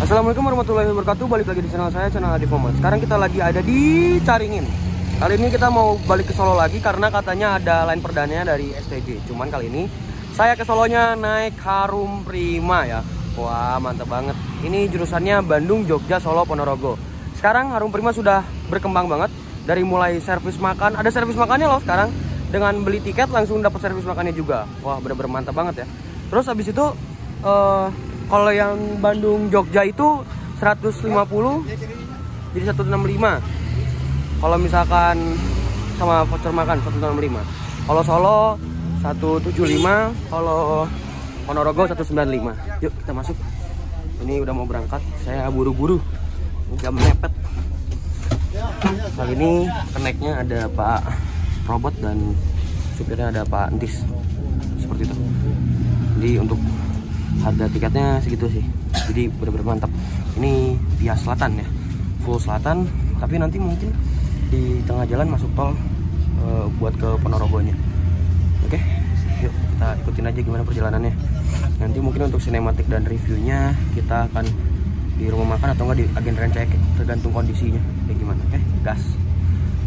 Assalamualaikum warahmatullahi wabarakatuh. Balik lagi di channel saya, channel Adi Foman. Sekarang kita lagi ada di Caringin. Kali ini kita mau balik ke Solo lagi karena katanya ada line perdananya dari STJ. Cuman kali ini saya ke Solonya naik Harum Prima ya. Wah, mantap banget. Ini jurusannya Bandung, Jogja, Solo, Ponorogo. Sekarang Harum Prima sudah berkembang banget. Dari mulai servis makan, ada servis makannya loh sekarang. Dengan beli tiket langsung dapat servis makannya juga. Wah, bener-bener mantap banget ya. Terus habis itu kalau yang Bandung Jogja itu 150 jadi 165. Kalau misalkan sama voucher makan 165. Kalau Solo 175, kalau Ponorogo 195. Yuk kita masuk. Ini udah mau berangkat, saya buru-buru. Jam mepet. Kali ini keneknya ada Pak Robot dan supirnya ada Pak Entis. Seperti itu. Jadi untuk harga tiketnya segitu sih, jadi bener-bener mantap. Ini via selatan ya, full selatan, tapi nanti mungkin di tengah jalan masuk tol buat ke Ponorogonya. Oke, yuk kita ikutin aja gimana perjalanannya. Nanti mungkin untuk sinematik dan reviewnya kita akan di rumah makan atau enggak di agen Rencek, tergantung kondisinya kayak gimana. Oke, gas.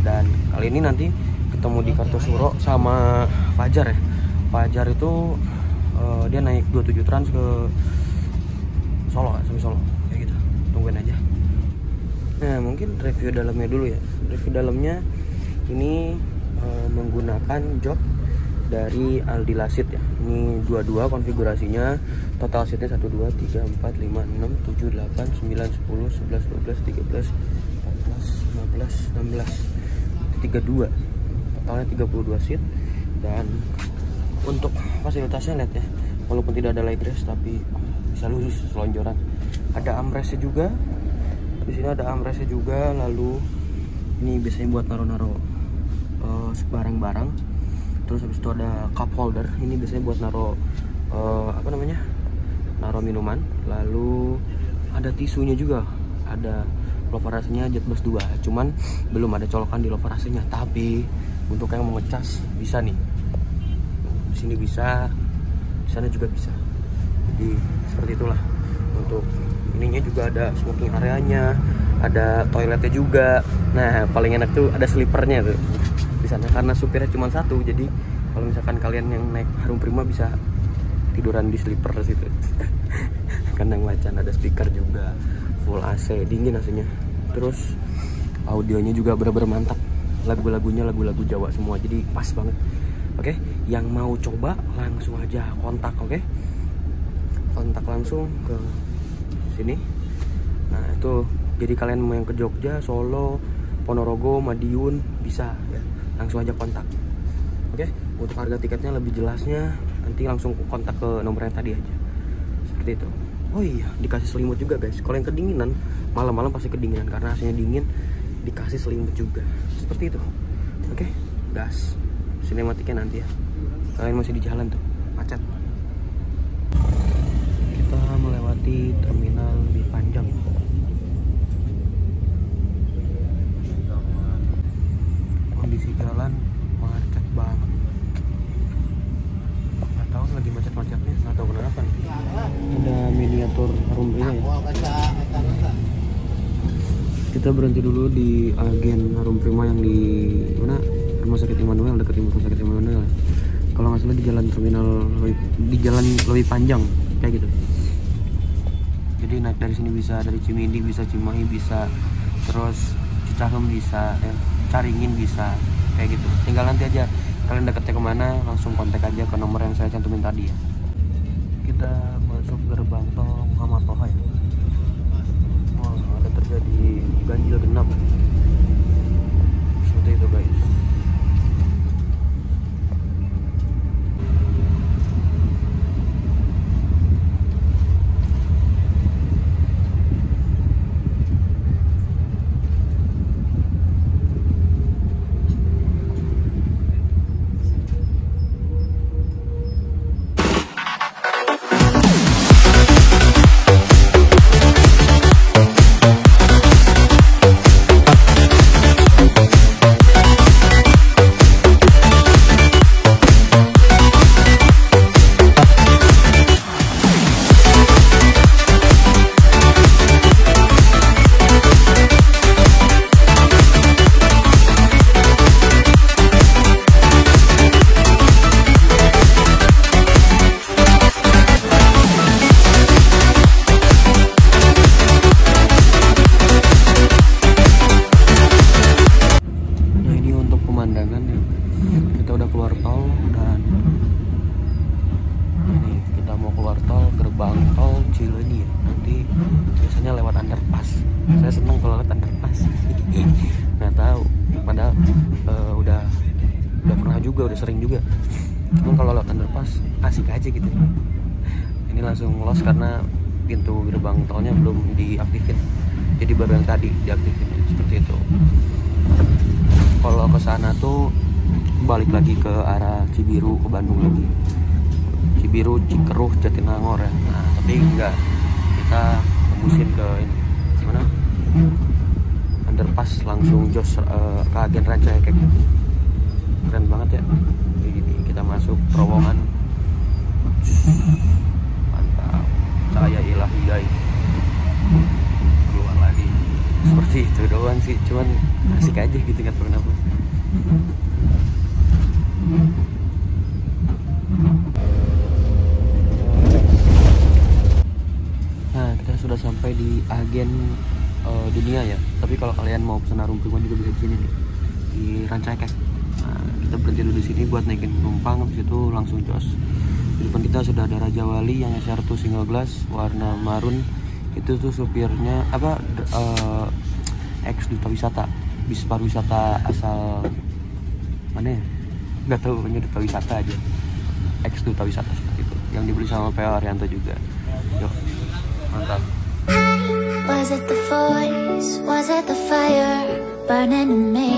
Dan kali ini nanti ketemu di Kartosuro sama Fajar ya. Fajar itu dia naik 27 Trans ke Solo, sampai Solo kayak gitu. Tungguin aja. Nah, mungkin review dalamnya dulu ya. Review dalamnya ini menggunakan jok dari Aldi Lasit ya. Ini 22 konfigurasinya. Total seatnya 1 2 3 4 5 6 7 8 9 10 11 12 13 14 15 16 32. Totalnya 32 seat. Dan untuk fasilitasnya lihat ya, walaupun tidak ada leg rest tapi bisa lurus selonjoran. Ada armrestnya juga. Di sini ada armrestnya juga. Lalu ini biasanya buat naro-naro barang-barang. Terus habis itu ada cup holder. Ini biasanya buat naro naro minuman. Lalu ada tisunya juga. Ada lovarasinya Jetbus 2. Cuman belum ada colokan di lovarasinya. Tapi untuk yang mau ngecas bisa nih. Di sini bisa, di sana juga bisa. Jadi seperti itulah. Untuk ininya juga ada smoking areanya, ada toiletnya juga. Nah, paling enak tuh ada sleepernya tuh di sana karena supirnya cuma satu. Jadi kalau misalkan kalian yang naik Harum Prima bisa tiduran di sleeper situ. Kandang macan, ada speaker juga, full AC, dingin AC-nya. Terus audionya juga bener-bener mantap. Lagu-lagunya lagu-lagu Jawa semua, jadi pas banget. Oke, yang mau coba langsung aja kontak, oke? Kontak langsung ke sini. Nah, itu jadi kalian mau yang ke Jogja, Solo, Ponorogo, Madiun bisa ya. Langsung aja kontak. Oke, untuk harga tiketnya lebih jelasnya nanti langsung kontak ke nomor yang tadi aja. Seperti itu. Oh iya, dikasih selimut juga, guys. Kalau yang kedinginan, malam-malam pasti kedinginan karena AC-nya dingin, dikasih selimut juga. Seperti itu. Oke, gas. Sinematiknya nanti ya. Kalian masih di jalan tuh, macet. Kita melewati terminal lebih panjang. Kondisi jalan macet banget. Nggak tahu lagi macet-macetnya, nggak tahu kenapa nih. Ada miniatur Harum Prima ya. Kita berhenti dulu di agen Harum Prima yang di mana? Rumah Sakit Immanuel, dekat Rumah Sakit Immanuel. Kalau nggak salah di jalan terminal, di jalan lebih panjang kayak gitu. Jadi naik dari sini bisa, dari Cimindi bisa, Cimahi bisa, terus Cicahem bisa, Caringin bisa, kayak gitu. Tinggal nanti aja kalian deketnya kemana, langsung kontak aja ke nomor yang saya cantumin tadi ya. Kita masuk gerbang tol Muhammad Toha ya. Wah, ada terjadi ganjil genap. Seperti itu, guys. underpass. Saya seneng kalau lewat underpass. Nggak tahu, padahal udah pernah juga, udah sering juga. Cuman kalau lewat underpass asik aja gitu. Ini langsung los karena pintu gerbang tolnya belum diaktifin. Jadi baru yang tadi diaktifin seperti itu. Kalau ke sana tuh balik lagi ke arah Cibiru, ke Bandung lagi. Cibiru, Cikeruh, Jatinangor ya. Nah, tapi enggak, kita tembusin ke ini gimana? Underpass langsung jos ke Agen Rancaikek. Keren banget ya. Kayak gini kita masuk terowongan. Mantap. Cahaya ilahi guys. Keluar lagi. Seperti itu doang sih, cuman asik aja gitu, nggak tahu kenapa. Nah, kita sudah sampai di Agen Dunia ya. Tapi kalau kalian mau pesan harum prima juga bisa di sini nih, di Rancaikek. Nah, kita berhenti dulu di sini buat naikin penumpang, habis itu langsung jos. Di depan kita sudah ada Raja Wali yang SR2 single glass warna marun. Itu tuh supirnya ex duta wisata, bis pariwisata asal mana ya? Nggak tahu, punya duta wisata aja. Ex duta wisata seperti itu. Yang dibeli sama P.O. Arianto juga. Yuk, mantap. Was it the voice? Was it the fire burning in me?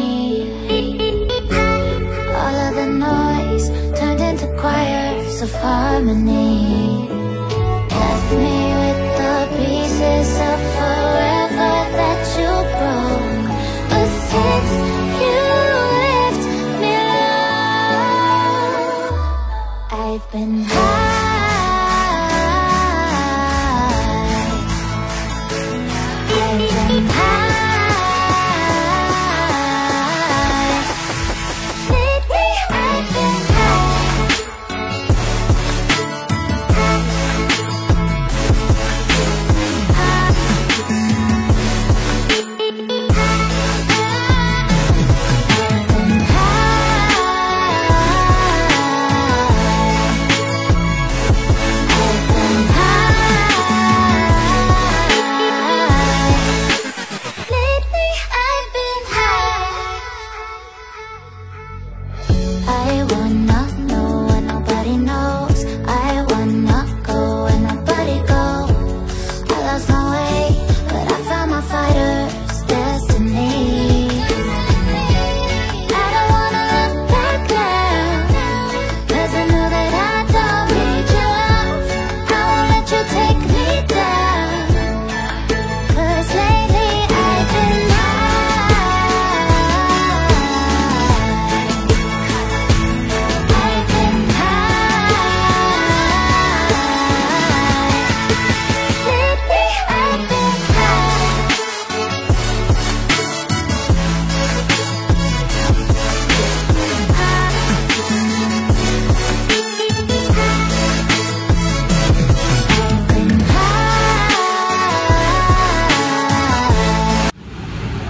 All of the noise turned into choirs of harmony. Left me with the pieces of forever that you broke. But since you left me alone, I've been high.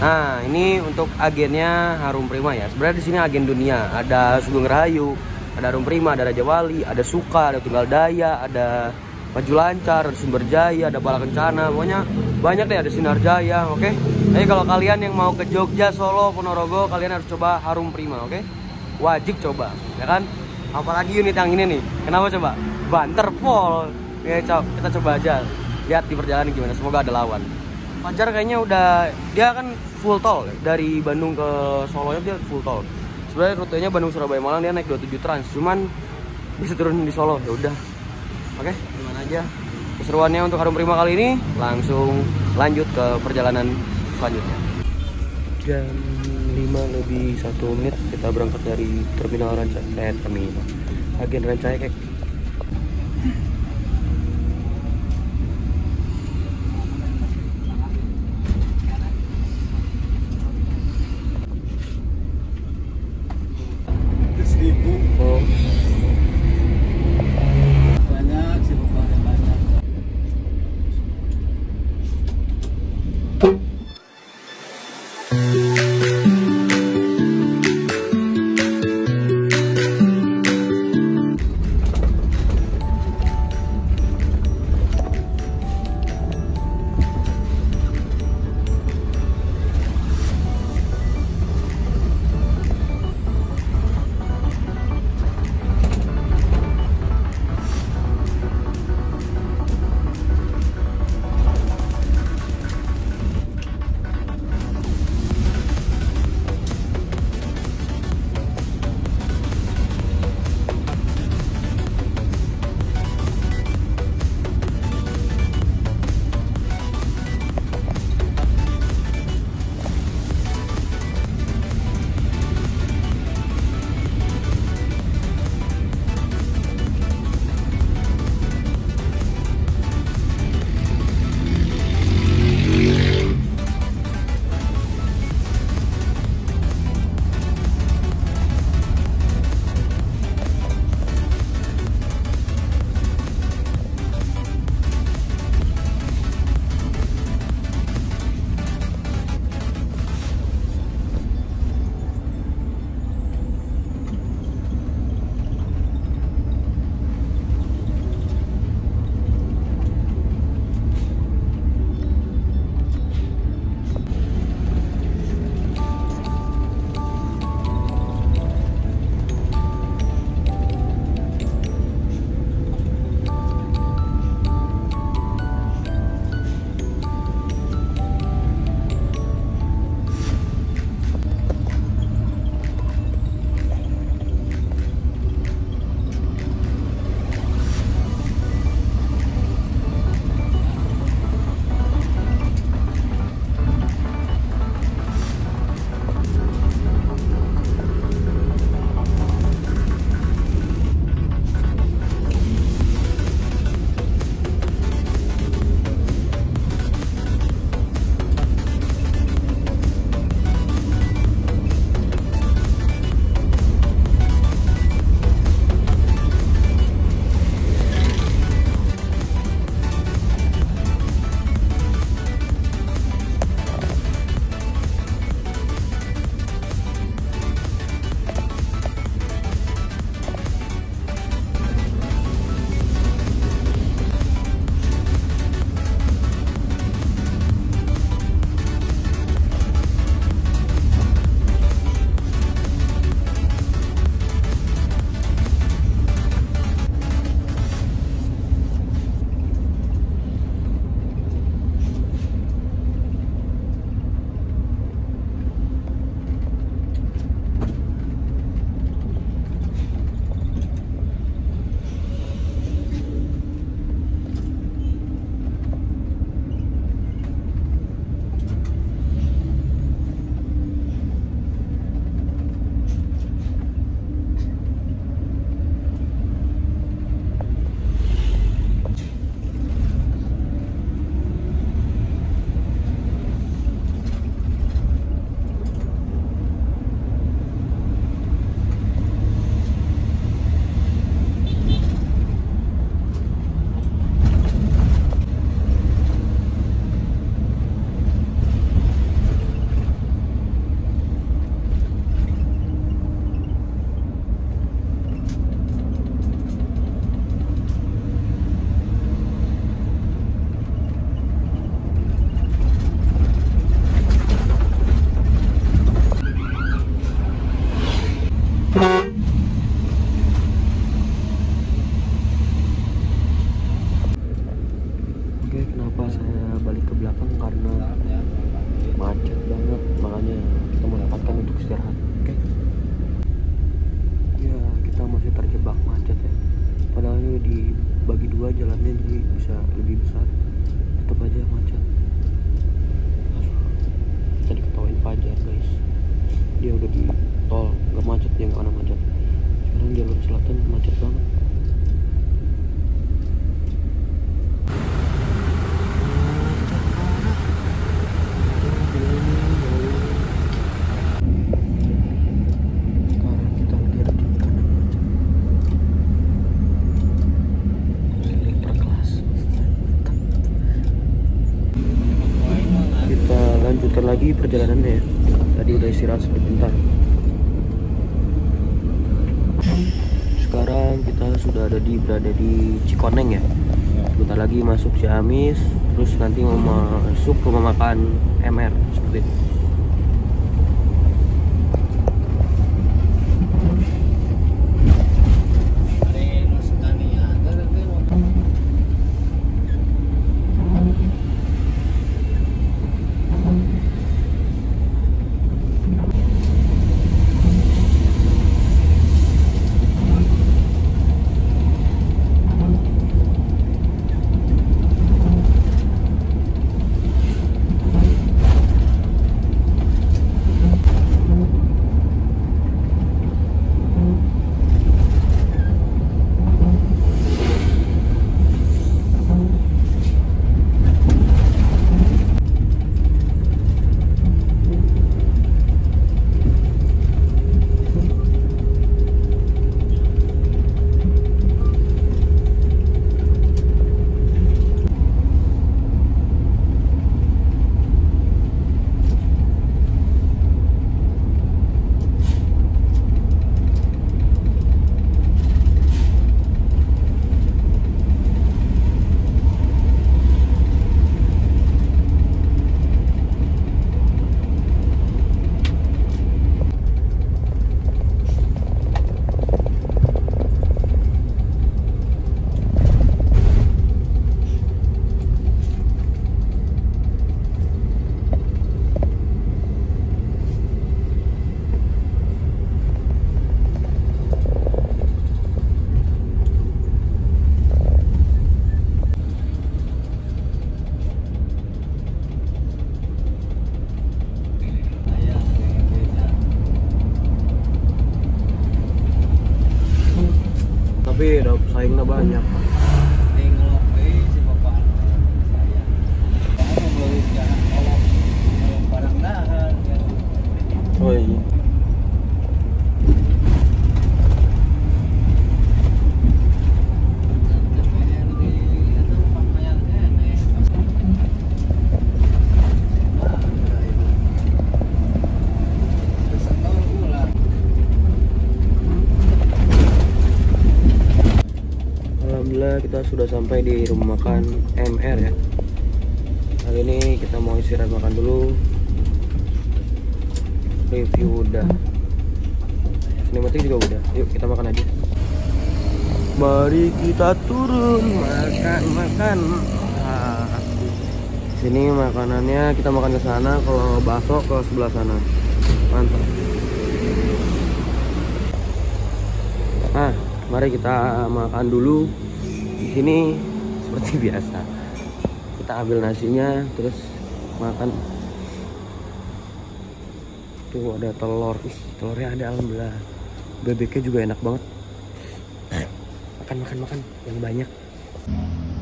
Nah, ini untuk agennya Harum Prima ya. Sebenarnya di sini agen dunia. Ada Sugeng Rahayu, ada Harum Prima, ada Raja Wali, ada Suka, ada Tunggal Daya, ada Maju Lancar, ada Sumber Jaya, ada Bala Kencana. Pokoknya banyak deh, ada Sinar Jaya, oke? Jadi kalau kalian yang mau ke Jogja, Solo, Ponorogo, kalian harus coba Harum Prima, oke? Wajib coba, ya kan? Apalagi unit yang ini nih. Kenapa coba? Banterpol. Ya, kita coba aja. Lihat di perjalanan gimana, semoga ada lawan. Fajar kayaknya udah, dia kan full tol dari Bandung ke Solo dia full tol. Sebenarnya rutenya Bandung Surabaya Malang dia naik 27 Trans, cuman bisa turun di Solo ya udah. Oke, gimana aja keseruannya untuk Harum Prima kali ini, langsung lanjut ke perjalanan selanjutnya. Jam 5:01 kita berangkat dari Terminal Rancaikek, Agen Rancaikek. datang karena macet banget, makanya kita mendapatkan untuk istirahat. Oke. Ya, kita masih terjebak macet ya. Padahal ini dibagi dua jalannya, jadi bisa lebih besar. Tetap aja macet. Kita diketawain Fajar guys. Dia udah di tol, nggak macet, dia nggak pernah macet. Sekarang jalur selatan macet banget. Lanjutkan lagi perjalanannya ya. Tadi udah istirahat sebentar. Sekarang kita sudah berada di Cikoneng ya. Bentar lagi masuk Ciamis, terus nanti mau masuk rumah makan MR seperti itu. Tapi udah saingnya banyak. Oh iya. Alhamdulillah kita sudah sampai di rumah makan MR ya. Kali ini kita mau istirahat makan dulu. Review udah, sinematik juga udah. Yuk kita makan aja. Mari kita turun makan. Nah, sini makanannya kita makan ke sana. Kalau bakso ke sebelah sana. Mantap. Nah, mari kita makan dulu. Di sini seperti biasa. Kita ambil nasinya terus makan. Tuh ada telur. Telurnya ada, alhamdulillah. Bebeknya juga enak banget. Makan yang banyak.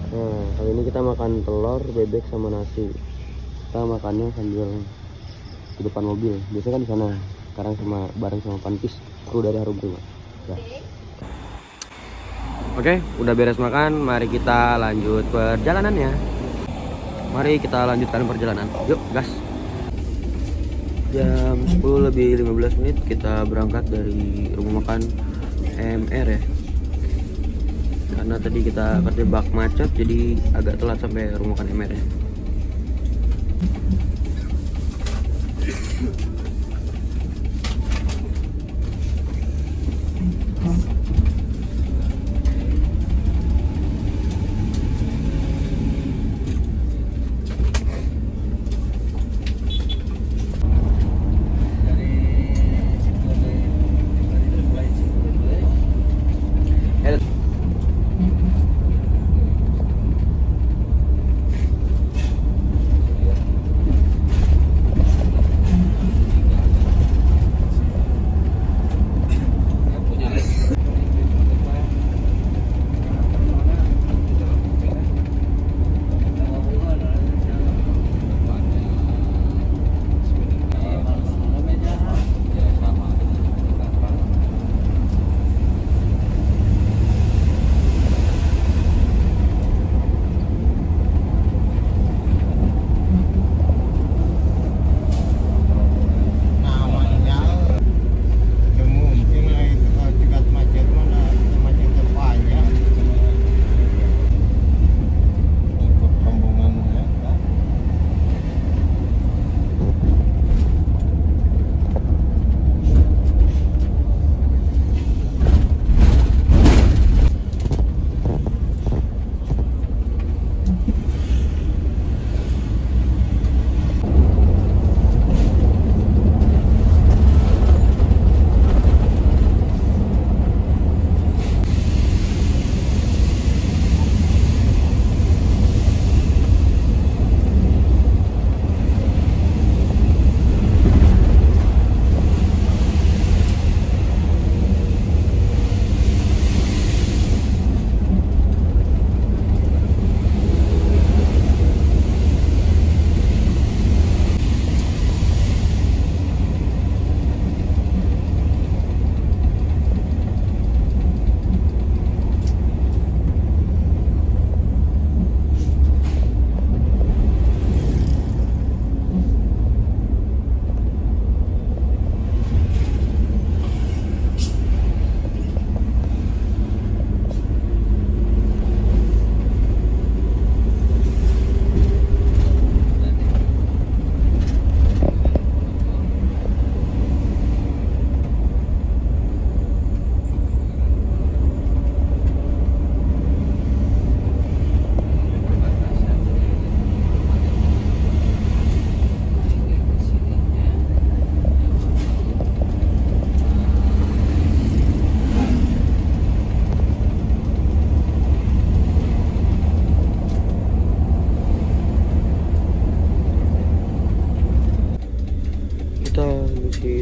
Nah, kali ini kita makan telur, bebek sama nasi. Kita makannya sambil di depan mobil. Biasanya kan di sana. Sekarang bareng sama Panpis, kru dari Harum Prima. Ya. Oke, udah beres makan, mari kita lanjut perjalanannya. Mari kita lanjutkan perjalanan. Yuk, gas. Jam 10 lebih 15 menit kita berangkat dari rumah makan MR ya. Karena tadi kita terjebak macet, jadi agak telat sampai rumah makan MR ya.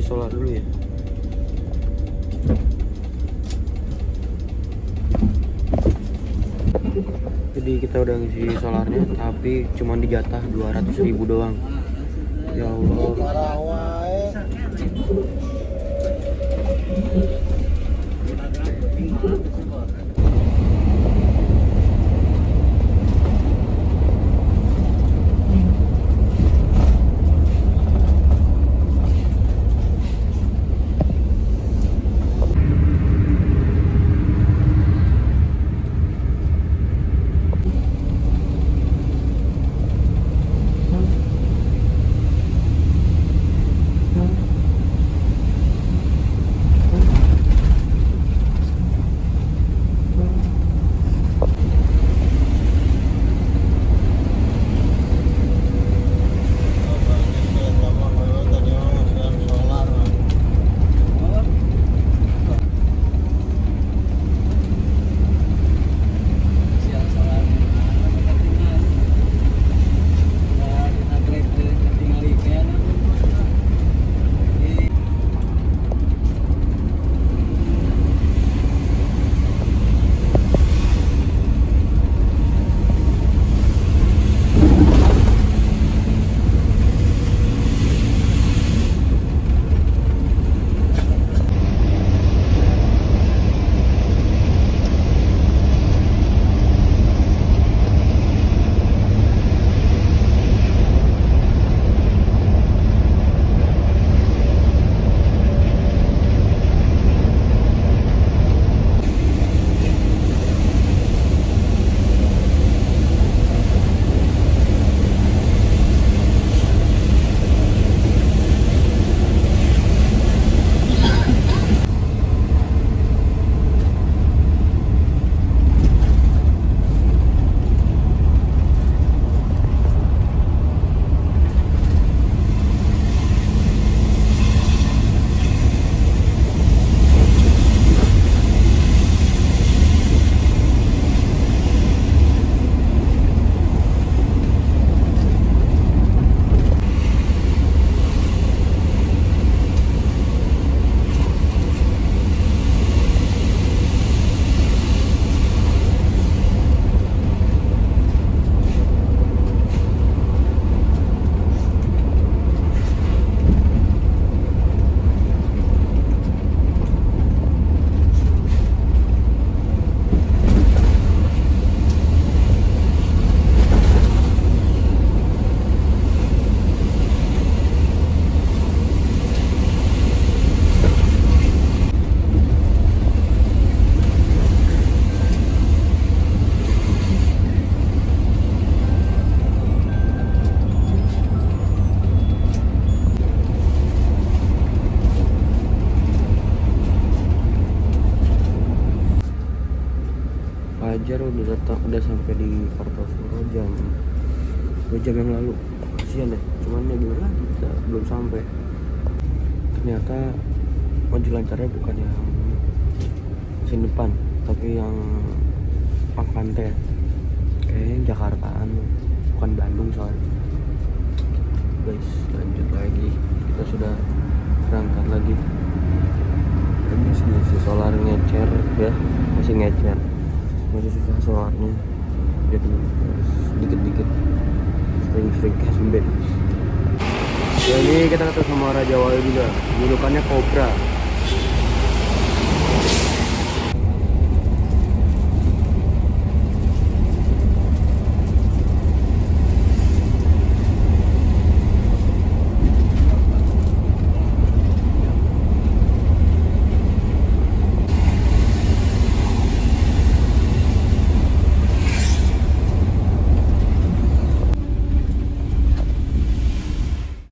solar dulu ya. Jadi kita udah ngisi solarnya, tapi cuma dijatah 200.000 doang. Ya Allah. Fajar udah sampai di Kartosuro jam 2 jam yang lalu. Kasihan deh, cuman ya gimana lagi, kita belum sampai. Ternyata maju lancarnya bukan yang sini depan, tapi yang Pak Pantai, kayaknya Jakartaan, bukan Bandung soalnya. Guys, lanjut lagi, kita sudah berangkat lagi. Ini si solar ngecer ya, masih ngecer, masih susah solarnya, jadi harus dikit-dikit sering-sering cash bed. Jadi kita ketemu sama Raja Wali juga, julukannya Cobra.